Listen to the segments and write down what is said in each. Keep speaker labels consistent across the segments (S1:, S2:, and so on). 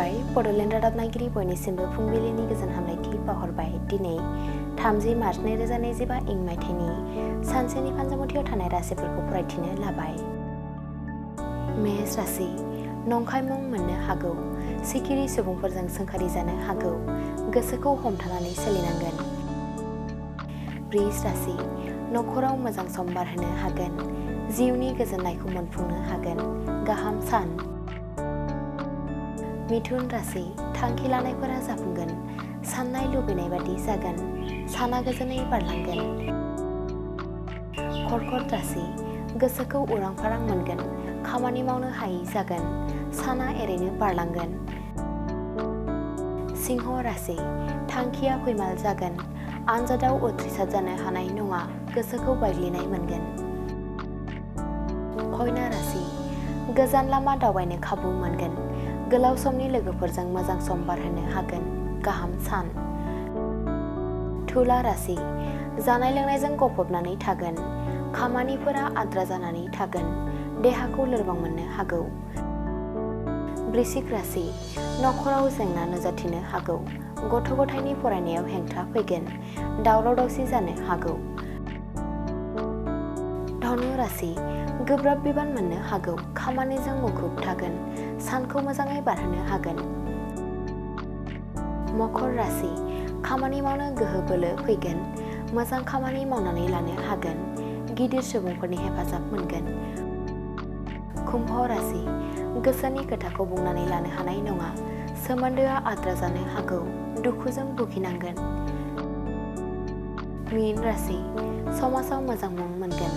S1: खुलुमबाय बड'लेण्ड रादाब नायगिरि बयनिसिमबो फुंबिलिनि गोजोन हामलायथि बावहरबाय। दिनै 30 मार्च 2025 इं मायथाइनि सानसेनि फानजामुथियाव थानाय राशिफोरखौ फरायथिनो लाबाय। मेष राशि नंखाय मुं मोननो हागौ। सिखिरि सुबुंफोरजों सोंखारि जानो हागौ। गोसोखौ हमथानानै सोलिनांगोन। वृष राशि नखराव मोजां सम बारहोनो हागोन। जिउनि गोजोननायखौ मोनफुंनो हागोन। गाहाम सान। मिथुन राशि थांखि लानायफोरा जाफुंगोन। साननाय लुबैनाय बादि जागोन। साना गोजोनै बारलांगोन। कर्कट राशि गोसोखौ उरां फारां मोनगोन। खामानि मावनो हायै जागोन। साना एरैनो बारलांगोन। सिंह राशि थांखिया फैमाल जागोन। आनजादाव उथ्रिसार जानो हानाय नङा। गोसोखौ बायग्लिनाय मोनगोन। कन्या राशि गोजान लामा दावबायनो खाबु मोनगोन। गोलाव समनि लोगोफोरजों मोजां सम बारहोनो हागोन। गाहाम सान। तुला राशि जानाय लोंनायजों गफबनानै थागोन। खामानिफोरा आद्रा जानानै थागोन। देहाखौ लोरबां मोननो हागौ। वृश्चिक राशि नखराव जेंना नुजाथिनो हागौ। गथ' गथायनि फरायनायाव हेंथा फैगोन। दावराव दावसि जानो हागौ। धनु राशि गोब्राब बिबान मोननो हागौ। खामानिजों मुखुब थागोन। सानखौ मोजाङै बारहोनो हागोन। मकर राशि खामानि मावनो गोहो बोलो फैगोन। मोजां खामानि मावनानै लानो हागोन। गिदिर सुबुंफोरनि हेफाजाब मोनगोन। कुम्भ राशि गोसोनि खोथाखौ बुंनानै लानो हानाय नङा। सोमोन्दोआ आद्रा जानो हागौ। दुखुजों भुगिनांगोन। मीन राशि समाजाव मोजां मुं मोनगोन।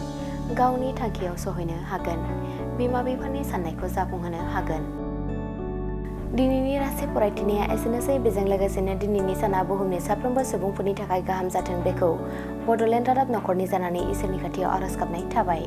S1: गावनि थांखियाव सहैनो हागोन। बिमा बिफानि साननायखौ जाफुंहोनो हागोन। दिनैनि राशि फरायथिनाया एसेनोसै। बेजों लोगोसेनो दिनैनि साना बुहुमनि साफ्रोमबो सुबुंफोरनि थाखाय गाहाम जाथों बेखौ बड'लेण्ड रादाब नखरनि जानानै इसोरनि खाथियाव आरज गाबनाय थाबाय।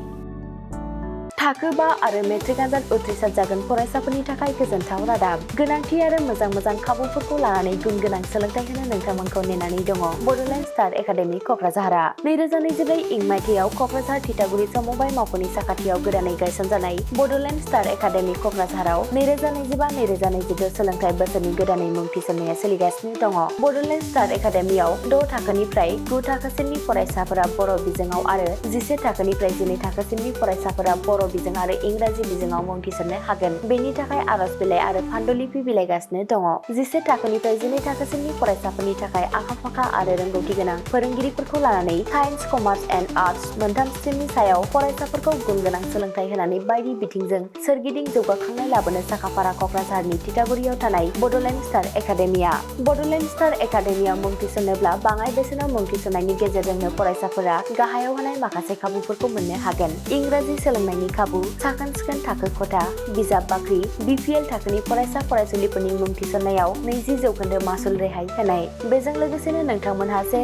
S1: थाखो 5 आरो मेट्रिक आनजाद उथ्रिसार जागोन फरायसाफोरनि थाखाय गोजोनथाव रादाब। गोनांथि आरो मोजां खाबुफोरखौ लानानै गुन गोनां सोलोंथाइ होनो नोंथांमोनखौ नेनानै दङ बड'लेण्ड स्टार एकाडेमि क'क्राझारआ। 2024 इं मायथाइयाव क'क्राझार थिथागुरि समबाय मावख'नि साखाथियाव गोदानै गायसनजानाय बड'लेण्ड स्टार एकाडेमि क'क्राझाराव 2025-2026 सोलोंथाइ बोसोरनि गोदानै मुं थिसननाया सोलिगासिनो दङ। बड'लेण्ड स्टार एकाडेमियाव 6 थाखोनिफ्राय 9 थाखोसिमनि फरायसाफोरा बर' बिजोङाव आरो 11 थाखोनिफ्राय 12 थाखोसिमनि फरायसाफोरा बर' बिजों आरो इंराजि बिजोङाव मुं थिसननो हागोन। बेनि थाखाय आरज बिलाइ आरो पान्डुलिपि बिलाइगासिनो दङ। 11 थाखोनिफ्राय 12 थाखोसिमनि फरायसाफोरनि थाखाय आखा-फाखा आरो रोंगौथि गोनां फोरोंगिरिफोरखौ लानानै साइन्स, कमार्स एन्ड आर्टस मोनथाम स्ट्रिमनि सायाव फरायसाफोरखौ गुन गोनां सोलोंथाइ होनानै बायदि बिथिंजों सोरगिदिं जौगाखांनाय लाबोनो साखाफारा क'क्राझारनि थिथागुरियाव थानाय बड'लेण्ड स्टार एकाडेमिया। बड'लेण्ड स्टार एकाडेमियाव मुं थिसननोब्ला बाङाइ बेसेनाव मुं थिसननायनि गेजेरजोंनो फरायसाफोरा गाहायाव होनाय माखासे खाबुफोरखौ मोननो हागोन। इंराजि सोलोंनायनि खाबु, साखोन-सिखोन थाखो खथा, बिजाब बाख्रि, BPL थाखोनि फरायसा फरायसुलिफोरनि मुं थिसननायाव 20% मासुल रेहाय होनाय। बेजों लोगोसेनो नोंथांमोनहा JEE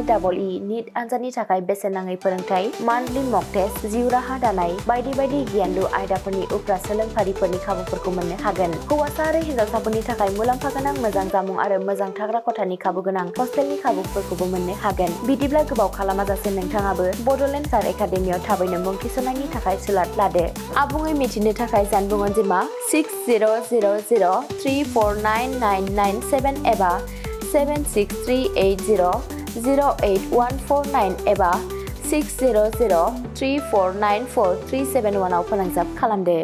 S1: नीट आनजादनि थाखाय बेसेन नाङै फोरोंथाइ, मान्थलि मक टेस्ट, जिउ राहा दानाय बायदि गियानलु आयदाफोरनि उफ्रा सोलोंफारिफोरनि खाबुफोरखौ मोननो हागोन। हौवासा आरो हिन्जावसाफोरनि थाखाय मुलाम्फा गोनां मोजां जामुं आरो मोजां थाग्रा खथानि खाबु गोनां हस्टेलनि खाबुफोरखौबो मोननो हागोन। बिदिब्ला गोबाव खालामाजासे नोंथाङाबो बड'लेण्ड स्टार एकाडेमियाव थाबैनो मुं थिसननायनि थाखाय सुलाद लादो। आबुङै मिथिनो थाखाय जानबुं अनजिमा 6000349997 एबा 7638008149 एबा 6003494371 आव फोनांजाब खालामदो।